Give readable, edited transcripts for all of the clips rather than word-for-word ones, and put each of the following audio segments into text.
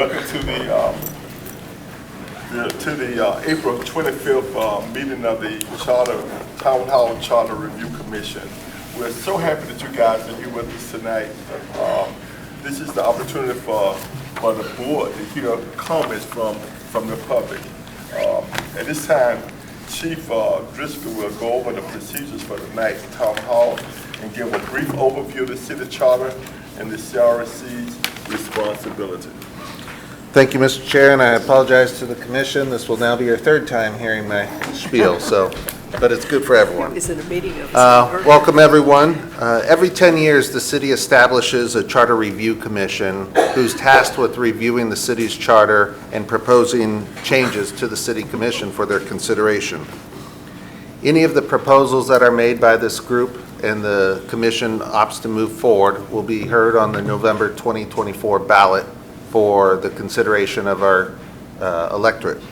Welcome to the April 25th meeting of the Town Hall Charter Review Commission. We're so happy that you guys are here with us tonight. This is the opportunity for the board to hear comments from the public. At this time, Chief Driscoll will go over the procedures for tonight's Town Hall and give a brief overview of the city charter and the CRC's responsibility. Thank you, Mr. Chair, and I apologize to the Commission. This will now be your third time hearing my spiel, but it's good for everyone. Is it a meeting of welcome, everyone. Every 10 years, the city establishes a Charter Review Commission who's tasked with reviewing the city's charter and proposing changes to the City Commission for their consideration. Any of the proposals that are made by this group and the Commission opts to move forward will be heard on the November 2024 ballot for the consideration of our electorate.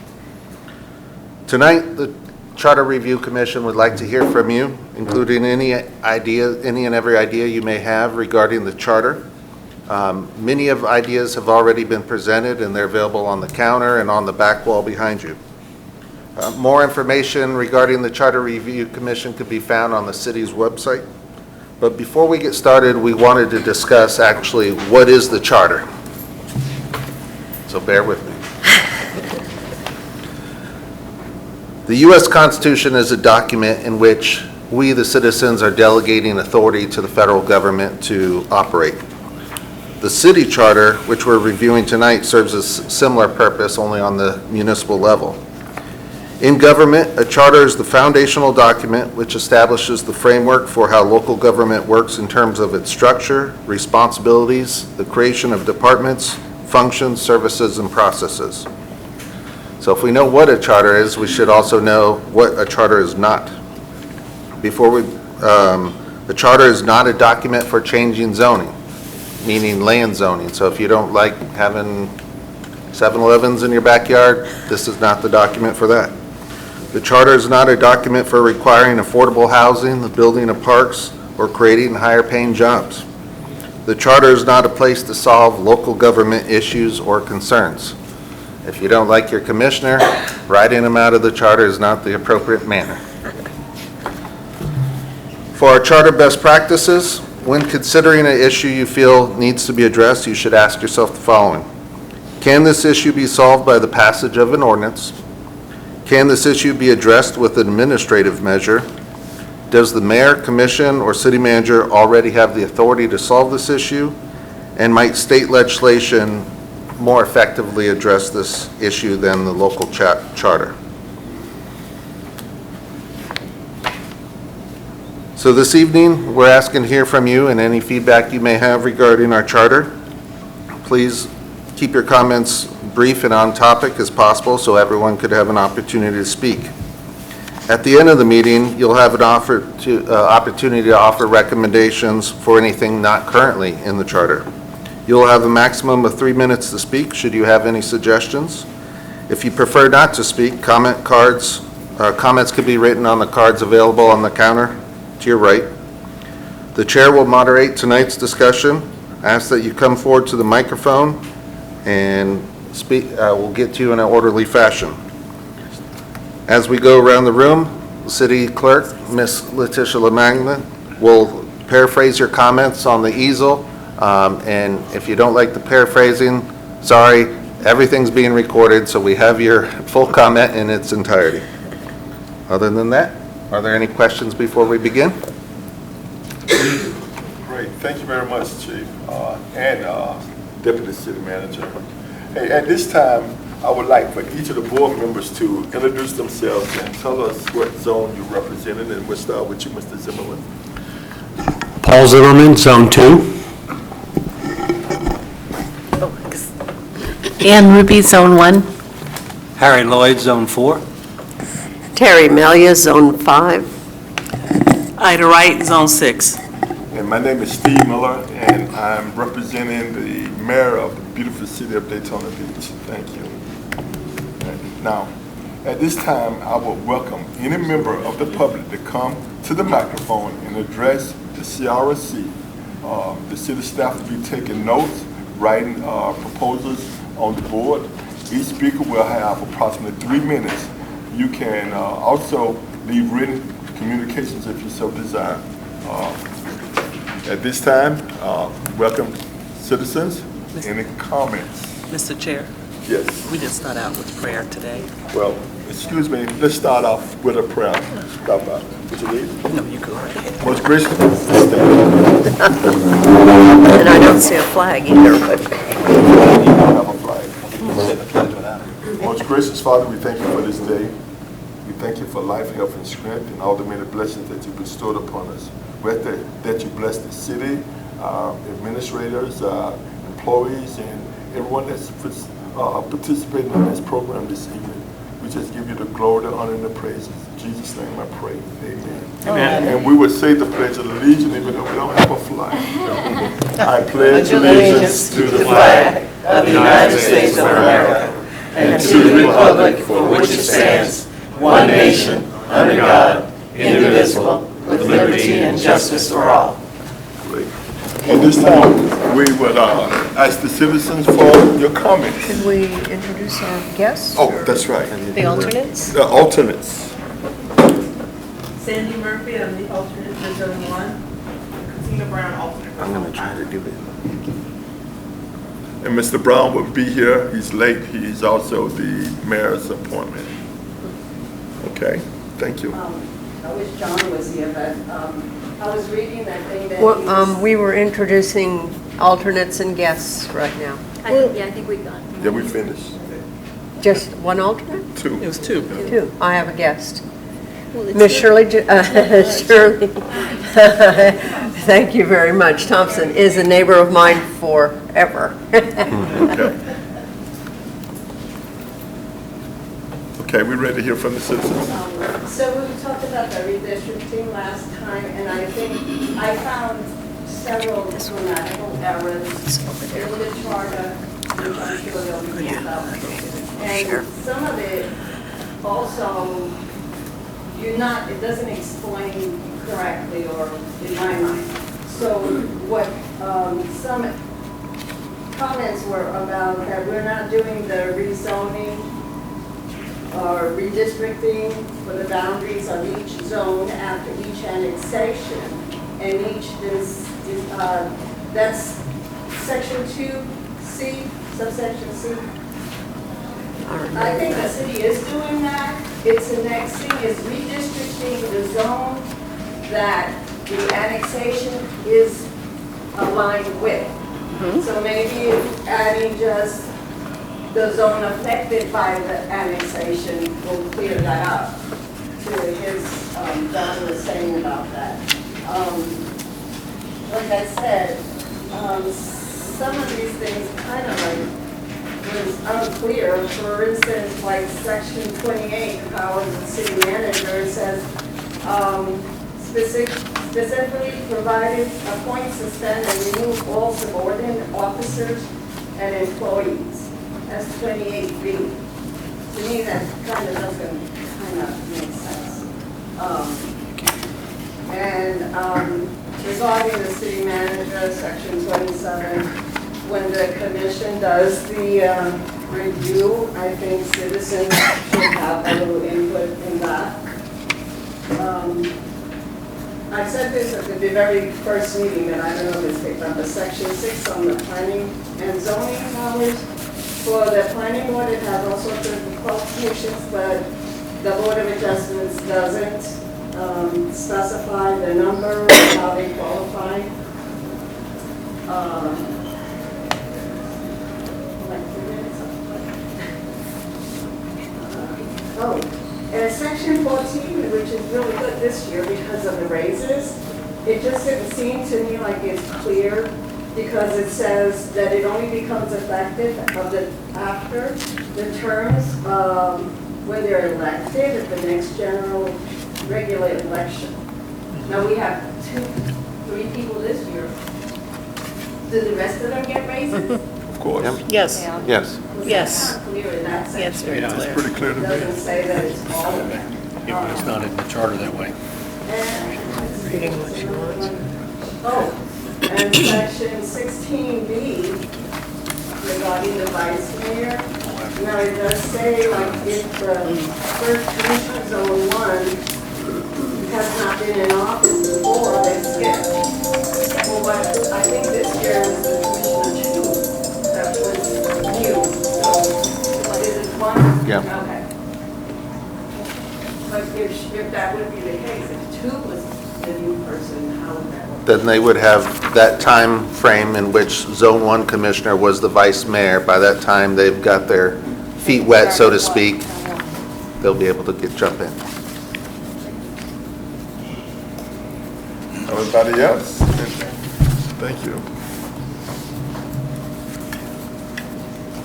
Tonight, the Charter Review Commission would like to hear from you, including any and every idea you may have regarding the charter. Many of ideas have already been presented and they're available on the counter and on the back wall behind you. More information regarding the Charter Review Commission could be found on the city's website. But before we get started, we wanted to discuss actually what is the charter. So bear with me. The U.S. Constitution is a document in which we, the citizens, are delegating authority to the federal government to operate. The city charter, which we're reviewing tonight, serves a similar purpose, only on the municipal level. In government, a charter is the foundational document which establishes the framework for how local government works in terms of its structure, responsibilities, the creation of departments, functions, services, and processes. So if we know what a charter is, we should also know what a charter is not. The charter is not a document for changing zoning, meaning land zoning. So if you don't like having 7-Elevens in your backyard, this is not the document for that. The charter is not a document for requiring affordable housing, the building of parks, or creating higher paying jobs. The charter is not a place to solve local government issues or concerns. If you don't like your commissioner, writing him out of the charter is not the appropriate manner. For our charter best practices, when considering an issue you feel needs to be addressed, you should ask yourself the following. Can this issue be solved by the passage of an ordinance? Can this issue be addressed with an administrative measure? Does the mayor, commission, or city manager already have the authority to solve this issue? And might state legislation more effectively address this issue than the local charter? So this evening, we're asking to hear from you and any feedback you may have regarding our charter. Please keep your comments brief and on topic as possible so everyone could have an opportunity to speak. At the end of the meeting, you'll have an opportunity to offer recommendations for anything not currently in the charter. You'll have a maximum of 3 minutes to speak should you have any suggestions. If you prefer not to speak, comments can be written on the cards available on the counter to your right. The chair will moderate tonight's discussion. I ask that you come forward to the microphone and speak. We'll get to you in an orderly fashion. As we go around the room, the city clerk, Ms. Letitia LaMagna, will paraphrase your comments on the easel. And if you don't like the paraphrasing, sorry, everything's being recorded, so we have your full comment in its entirety. Other than that, are there any questions before we begin? Great, thank you very much, Chief and Deputy City Manager. Hey, at this time, I would like for each of the board members to introduce themselves and tell us what zone you represented, and we'll start with you, Mr. Zimmerman. Paul Zimmerman, Zone 2. Ann Ruby, Zone 1. Harry Lloyd, Zone 4. Terry Melia, Zone 5. Ida Wright, Zone 6. And my name is Steve Miller, and I'm representing the mayor of the beautiful city of Daytona Beach. Thank you. Now, at this time, I will welcome any member of the public to come to the microphone and address the CRC. The city staff will be taking notes, writing proposals on the board. Each speaker will have approximately 3 minutes. You can also leave written communications if you so desire. At this time, welcome citizens. Any comments? Mr. Chair, Yes. we just start out with prayer today. Well, excuse me, let's start off with a prayer. Stop by. Would you read? No, you go right ahead. Most gracious, And I don't see a flag either, but have a flag. Most gracious Father, we thank you for this day. We thank you for life, health, and strength, and all the many blessings that you bestowed upon us. We ask that you bless the city, administrators, employees, and everyone that's participating in this program this evening. We just give you the glory, the honor, and the praises. In Jesus' name I pray. Amen. Amen. And we would say the Pledge of Allegiance even though we don't have a flag. I pledge allegiance to the flag of the United States of America and to the republic for which it stands, one nation, under God, indivisible, with liberty and justice for all. Great. At this time, we would ask the citizens for your comments. Should we introduce our guests? Oh, that's right. The alternates? The alternates. Sandy Murphy, I'm the alternate for Zone 1. Christina Brown, alternate for Zone 5. And Mr. Brown will be here. He's late. He's also the mayor's appointment. Okay, thank you. I wish John was here, but I was reading that thing that Well, we were introducing alternates and guests right now. I think we've gone. Yeah, we finished. Just one alternate? It Two. was two. Two. I have a guest. Miss Shirley, Shirley, thank you very much. Thompson is a neighbor of mine forever. Okay. Okay, we ready to hear from the citizens? so we talked about the redistricting last time, and I think I found several grammatical errors in the charter, which I'm sure they'll be about. And some of it also, it doesn't explain correctly, or in my mind. So what some comments were about that we're not doing the rezoning or redistricting for the boundaries of each zone after each annexation, and that's section 2C, subsection C. I think the city is doing that. It's annexing, it's redistricting the zone that the annexation is aligned with. So maybe adding just the zone affected by the annexation will clear that up. To his, John was saying about that. Like I said, some of these things kind of was unclear. For instance, like section 28, powers of city manager, it says specifically provided, appoint, suspend, and remove all subordinate officers and employees. That's 28B. To me, that kind of doesn't make sense. Regarding the city manager, section 27, when the commission does the review, I think citizens should have a little input in that. I said this at the very first meeting, and I don't know if it's picked up, but section 6 on the planning and zoning powers. For the planning board, it has all sorts of qualifications, but the Board of Adjustments doesn't specify the number or how they qualify. And section 14, which is really good this year because of the raises, it just didn't seem to me like it's clear, because it says that it only becomes effective after the terms when they're elected at the next regular election. Now we have 3 people this year. Do the rest of them get raises? Of course. Yes. Yes. Yes. It's not clear in that section. Yes, very It's clear. pretty clear to It me. doesn't say that it's all of them. Yeah, but it's not in the charter that way. Reading what she wants. Oh, and section 16B, regarding the vice mayor. Now, it does say, like, if the first commissioner, zone 1, has not been in office before, they skip. Well, but I think this year was the commissioner 2 that was new. So, what is it, 1? Yeah. Okay. But if that would be the case, if 2 was the new person, how would that work? Then they would have that time frame in which Zone 1 Commissioner was the vice mayor. By that time, they've got their feet wet, so to speak. They'll be able to jump in. Everybody else? Thank you.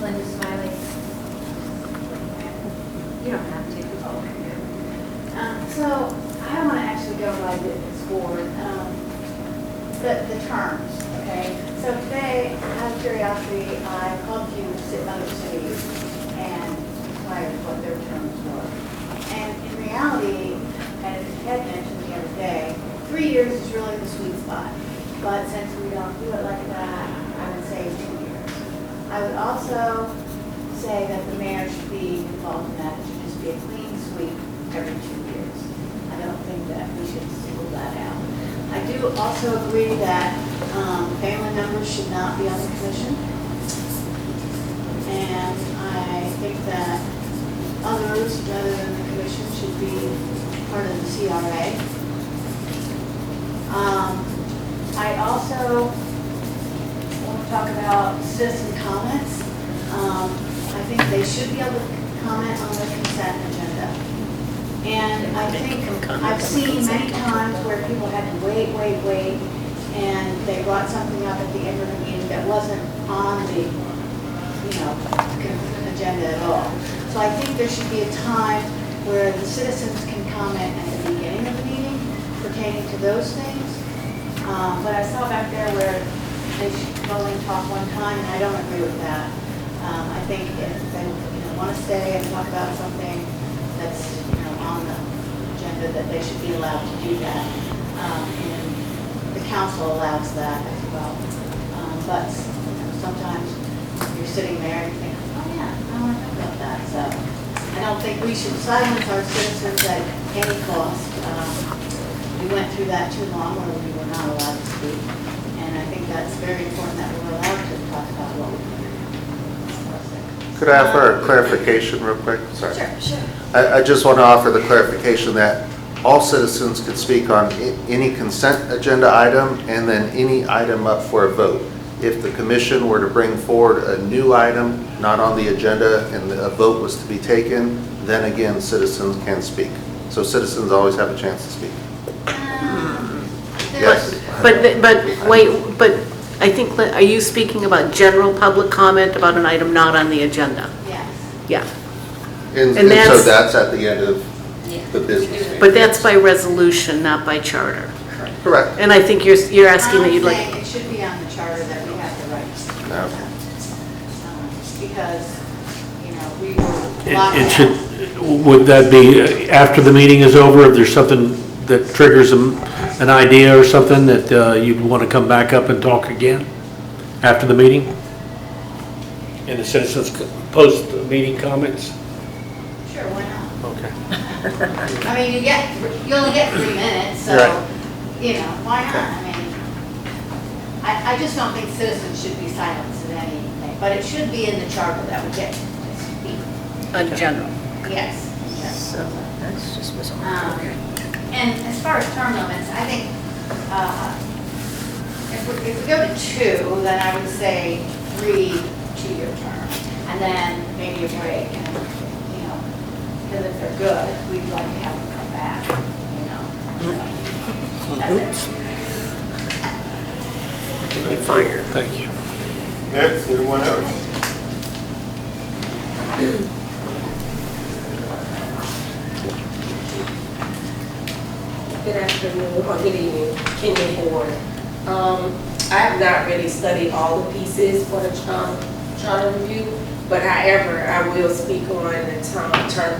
Linda Smiley. You don't have to. So I want to actually go right this forward. The terms, okay? So today, out of curiosity, I called you to sit under cities and inquired what their terms were. And in reality, as Ed mentioned the other day, 3 years is really the sweet spot. But since we don't do it like that, I would say 2 years. I would also say that the mayor should be involved in that. It should just be a clean sweep every 2 years. I don't think that we should single that out. I do also agree that family members should not be on the commission. And I think that others, rather than the commission, should be part of the CRA. I also want to talk about citizen comments. I think they should be able to comment on the consent agenda. And I think I've seen many times where people had to wait, and they brought something up at the end of the meeting that wasn't on the, consent agenda at all. So I think there should be a time where the citizens can comment at the beginning of the meeting pertaining to those things. But I saw back there where they should only talk one time, and I don't agree with that. I think if they want to stay and talk about something that's on the agenda, that they should be allowed to do that. And the council allows that as well. But sometimes you're sitting there and you think, oh yeah, I want to talk about that. So I don't think we should silence our citizens at any cost. We went through that too long where we were not allowed to speak. And I think that's very important that we're allowed to talk about what we think. Could I offer a clarification real quick? Sorry. Sure. I just want to offer the clarification that all citizens could speak on any consent agenda item and then any item up for a vote. If the commission were to bring forward a new item not on the agenda and a vote was to be taken, then again, citizens can speak. So citizens always have a chance to speak. Yes. But I think, are you speaking about general public comment about an item not on the agenda? Yes. Yeah. And so that's at the end of the business meeting. But that's by resolution, not by charter. Correct. And I think you're asking that you'd I'm like. saying it should be on the charter that we have the right to speak. Okay. Because, we were locked It out. should, would that be after the meeting is over, if there's something that triggers an idea or something that you'd want to come back up and talk again after the meeting? And the citizens post-meeting comments? Sure, why not? Okay. I mean, you only get 3 minutes, so, Right. why not? I mean, I just don't think citizens should be silenced in anything, but it should be in the charter that we get to speak. On general. Yes. So that's just bizarre. And as far as term limits, I think if we go to 2, then I would say 3 2-year terms, and then maybe a break, and because if they're good, we'd like to have them come back, So, that's it. Be fired. Thank you. Next, anyone else? Good afternoon, or good evening, Kenya Board. I have not really studied all the pieces for the charter review, but however, I will speak on the term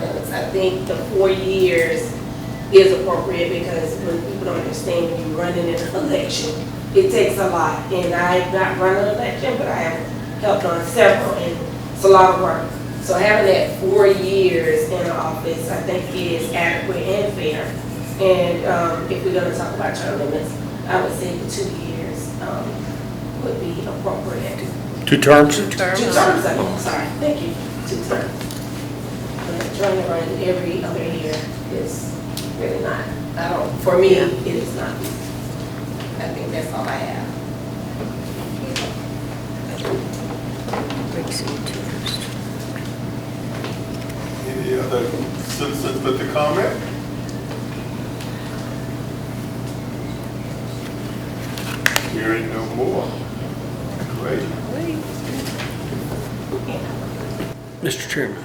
limits. I think the 4 years is appropriate because when people don't understand when you're running an election, it takes a lot. And I've not run an election, but I have helped on several, and it's a lot of work. So having that 4 years in the office, I think is adequate and fair. And if we're gonna talk about term limits, I would say the 2 years would be appropriate. 2 terms? 2 terms, I mean, sorry, thank you, 2 terms. But trying to run every other year is really not, for me, it is not. I think that's all I have. Any other citizens with the comment? Hearing no more. Great. Mr. Chairman.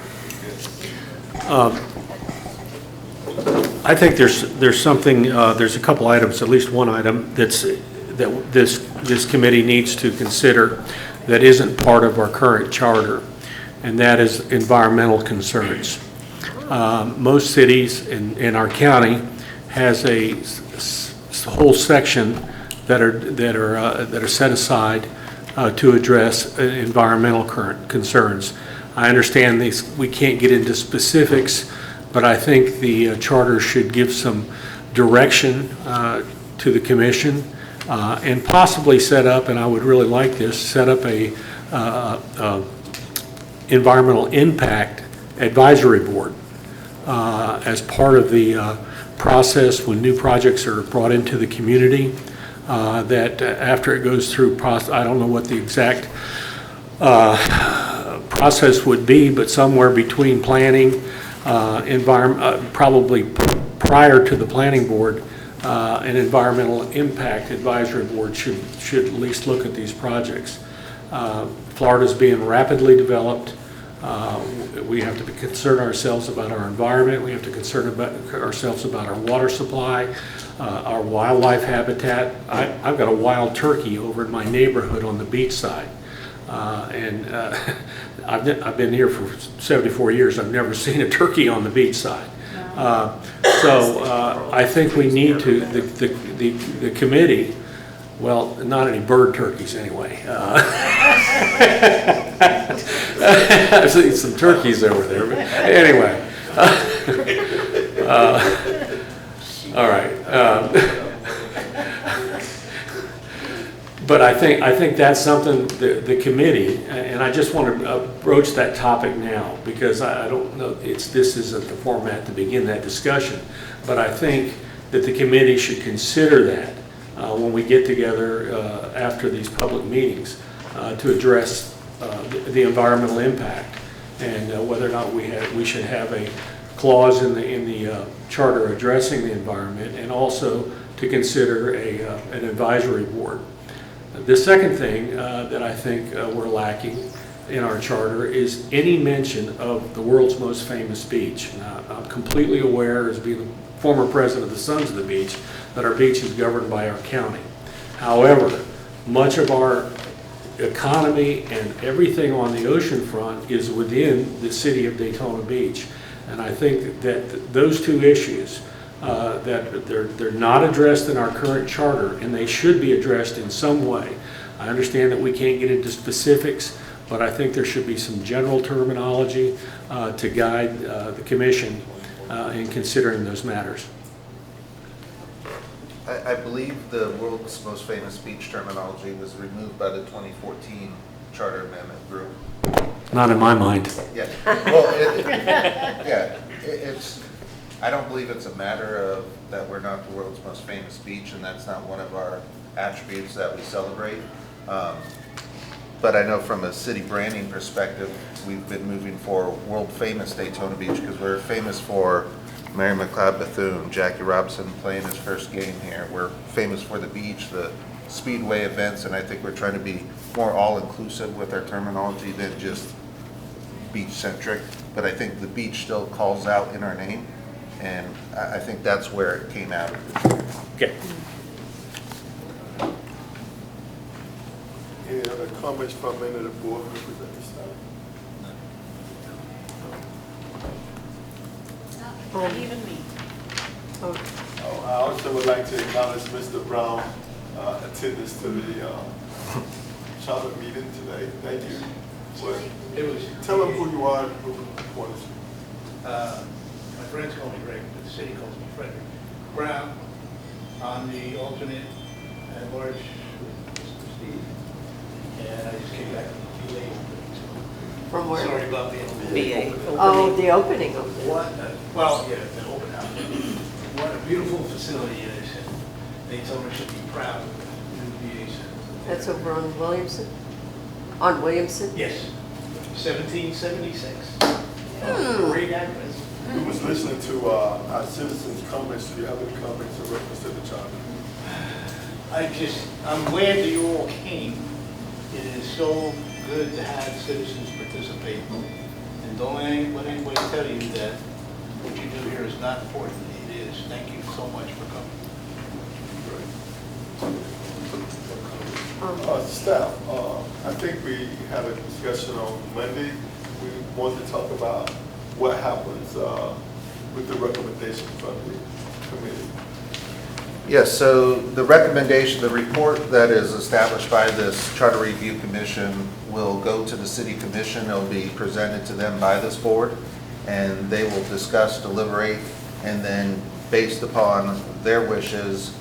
I think there's something, there's a couple items, at least one item that this committee needs to consider that isn't part of our current charter, and that is environmental concerns. Most cities in our county has a whole section that are set aside to address environmental concerns. I understand we can't get into specifics, but I think the charter should give some direction to the commission and possibly set up, and I would really like this, set up a environmental impact advisory board as part of the process when new projects are brought into the community, that after it goes through I don't know what the exact process would be, but somewhere between planning, probably prior to the planning board, an environmental impact advisory board should at least look at these projects. Florida's being rapidly developed. We have to concern ourselves about our environment. We have to concern ourselves about our water supply, our wildlife habitat. I've got a wild turkey over in my neighborhood on the beach side. I've been here for 74 years. I've never seen a turkey on the beach side. So I think we need to, the committee, well, not any bird turkeys anyway. I've seen some turkeys over there, but anyway. All right. But I think that's something the committee, and I just want to broach that topic now because I don't know, this isn't the format to begin that discussion, but I think that the committee should consider that when we get together after these public meetings to address the environmental impact and whether or not we should have a clause in the charter addressing the environment, and also to consider an advisory board. The second thing that I think we're lacking in our charter is any mention of the world's most famous beach. Now, I'm completely aware, as being the former president of the Sons of the Beach, that our beach is governed by our county. However, much of our economy and everything on the ocean front is within the city of Daytona Beach. And I think that those two issues, that they're not addressed in our current charter, and they should be addressed in some way. I understand that we can't get into specifics, but I think there should be some general terminology to guide the commission in considering those matters. I believe the world's most famous beach terminology was removed by the 2014 Charter Amendment group. Not in my mind. Yeah. Well, it's. I don't believe it's a matter of that we're not the world's most famous beach, and that's not one of our attributes that we celebrate. But I know from a city branding perspective, we've been moving for world famous Daytona Beach because we're famous for Mary McLeod Bethune, Jackie Robinson playing his first game here. We're famous for the beach, the speedway events, and I think we're trying to be more all-inclusive with our terminology than just beach-centric. But I think the beach still calls out in our name, and I think that's where it came out of. Okay. Any other comments from any of the board members at this time? Not even me. Oh, I also would like to acknowledge Mr. Brown's attendance to the charter meeting today. Thank you. Well, It was, tell them who you are and who appointed you. my friends call me Greg, but the city calls me Frederick Brown. I'm the alternate at large with Mr. Steve. And I just came back from the VA. From where? Sorry about being late. Oh, the opening of it. What, well, yeah, the open house. What a beautiful facility it is. They told me should be proud of the new VA center. That's over on Williamson? On Williamson? Yes, 1776. Great address. We was listening to our citizens' comments. Do you have any comments in reference to the charter? I'm glad that you all came. It is so good to have citizens participate. And don't let anybody tell you that what you do here is not important. It is. Thank you so much for coming. Staff, I think we had a discussion on Monday. We wanted to talk about what happens with the recommendation from the committee. Yes, so the recommendation, the report that is established by this Charter Review Commission will go to the City Commission. It'll be presented to them by this board, and they will discuss, deliberate, and then based upon their wishes,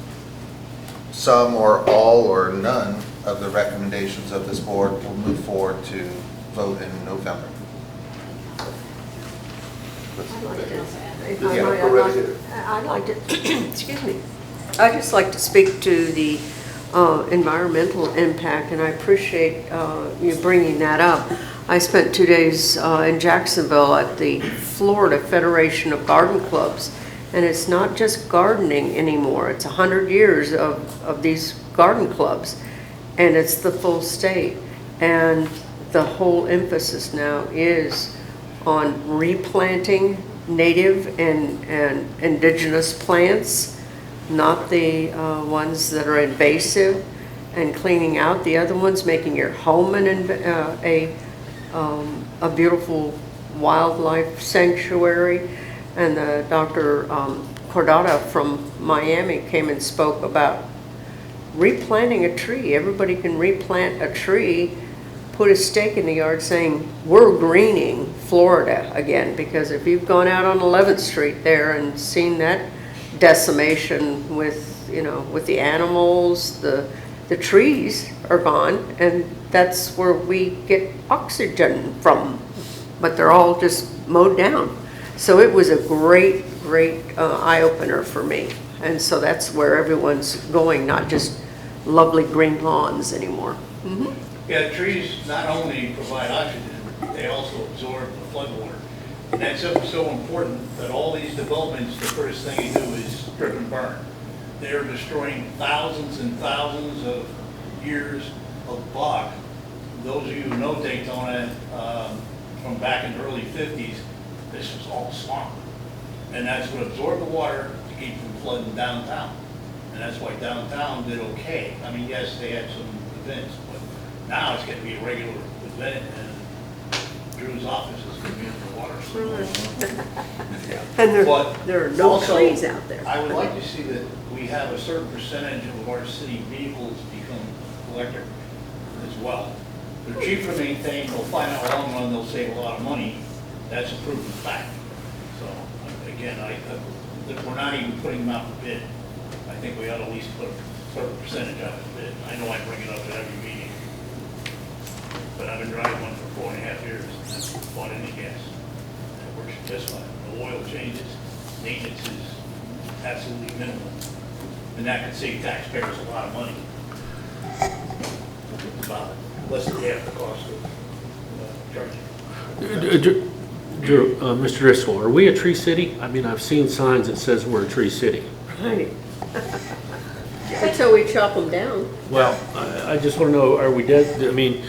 some or all or none of the recommendations of this board will move forward to vote in November. I'd like to, excuse me, I'd just like to speak to the environmental impact, and I appreciate you bringing that up. I spent 2 days in Jacksonville at the Florida Federation of Garden Clubs, and it's not just gardening anymore. It's 100 years of these garden clubs, and it's the full state. And the whole emphasis now is on replanting native and indigenous plants, not the ones that are invasive, and cleaning out the other ones, making your home a beautiful wildlife sanctuary. And Dr. Cordata from Miami came and spoke about replanting a tree. Everybody can replant a tree, put a stake in the yard saying, we're greening Florida again. Because if you've gone out on 11th Street there and seen that decimation with, you know, with the animals, the trees are gone, and that's where we get oxygen from. But they're all just mowed down. So it was a great eye-opener for me. And so that's where everyone's going, not just lovely green lawns anymore. Mm-hmm. Yeah, the trees not only provide oxygen, they also absorb the flood water. And that's so important that all these developments, the first thing they do is strip and burn. They're destroying thousands and thousands of years of bog. Those of you who know Daytona from back in the early 50s, this was all swamp. And that's what absorbed the water to keep from flooding downtown. And that's why downtown did okay. I mean, yes, they had some events, but now it's going to be a regular event, and Drew's office is going to be underwater. And there are no also, trees out there. I would like to see that we have a certain percentage of our city vehicles become electric as well. They're cheaper to maintain, they'll find out long run they'll save a lot of money. That's a proven fact. So again, we're not even putting them out for bid. I think we ought to at least put a certain percentage out for bid. I know I bring it up at every meeting, but I've been driving one for 4.5 years and haven't bought any gas. It works just fine. The oil changes, maintenance is absolutely minimal, and that could save taxpayers a lot of money. It's about less than half the cost of charging. Mr. Driscoll, are we a tree city? I mean, I've seen signs that says we're a tree city. Right. Until we chop them down. Well, I just want to know, are we dead? I mean,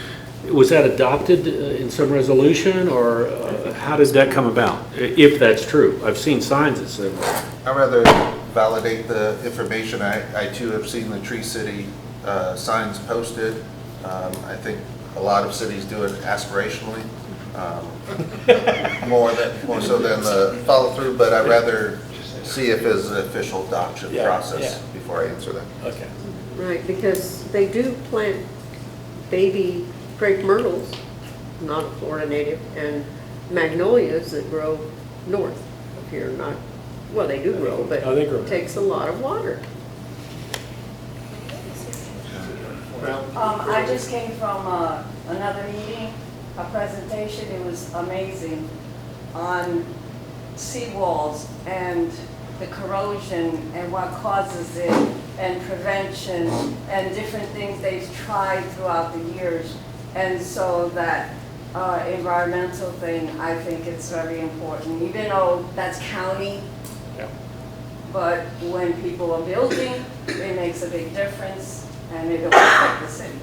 was that adopted in some resolution, or how did that come about, if that's true? I've seen signs that say that. I'd rather validate the information. I too have seen the Tree City signs posted. I think a lot of cities do it aspirationally, more so than the follow through, but I'd rather see if it's an official adoption process before I answer that. Okay. Right, because they do plant baby crepe myrtles, not a Florida native, and magnolias that grow north of here, not, well, they do grow, but Oh, they grow. it takes a lot of water. I just came from another meeting, a presentation, it was amazing, on seawalls and the corrosion and what causes it, and prevention, and different things they've tried throughout the years. And so that environmental thing, I think it's very important, even though that's county. Yeah. But when people are building, it makes a big difference, and it will affect the city.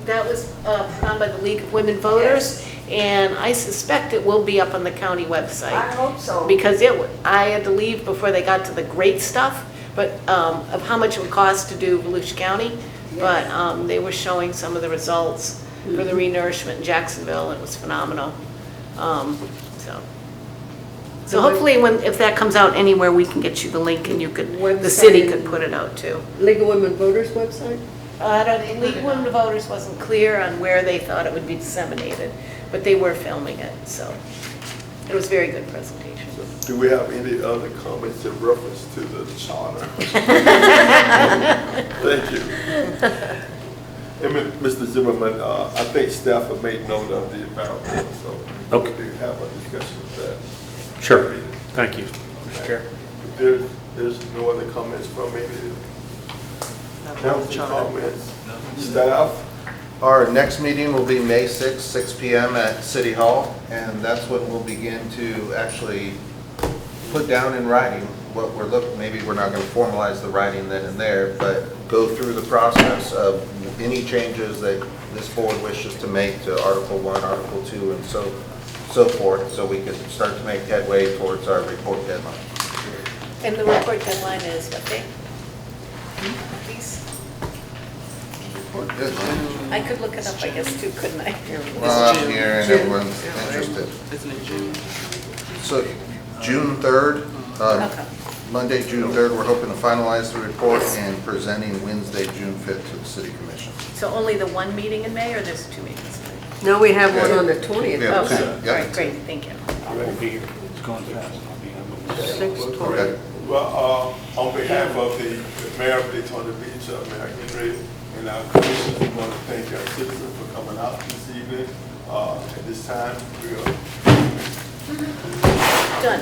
That was found by the League of Women Voters, and I suspect it will be up on the county website. I hope so. Because I had to leave before they got to the great stuff, but of how much it would cost to do Volusia County. But they were showing some of the results for the renourishment in Jacksonville, and it was phenomenal. So hopefully, if that comes out anywhere, we can get you the link, and the city could put it out too. League of Women Voters website? The League of Women Voters wasn't clear on where they thought it would be disseminated, but they were filming it, so it was a very good presentation. Do we have any other comments in reference to the charter? Thank you. And Mr. Zimmerman, I think staff have made note of the environmental, so Okay. we can have a discussion with that. Sure. Thank you, Mr. Chair. If there's no other comments from any council comments, staff? Our next meeting will be May 6th, 6 PM at City Hall, and that's when we'll begin to actually put down in writing what we're looking, maybe we're not going to formalize the writing then and there, but go through the process of any changes that this board wishes to make to Article 1, Article 2, and so forth, so we can start to make headway towards our report deadline. And the report deadline is what day? Please? I could look it up, I guess, too, couldn't I? Well, I'm here and everyone's interested. Isn't it June? So, June 3rd, Okay. Monday, June 3rd, we're hoping to finalize the report and presenting Wednesday, June 5th to the City Commission. So only the one meeting in May, or there's 2 meetings in May? No, we have one on the 20th. Yeah. Okay, Yeah. all right, great, thank you. I won't be here. It's going fast. I'll be 6:20. Okay. Well, on behalf of the mayor of Daytona Beach, Mayor Henry, and our commissioners, we want to thank our citizens for coming out this evening. At this time, we are Done.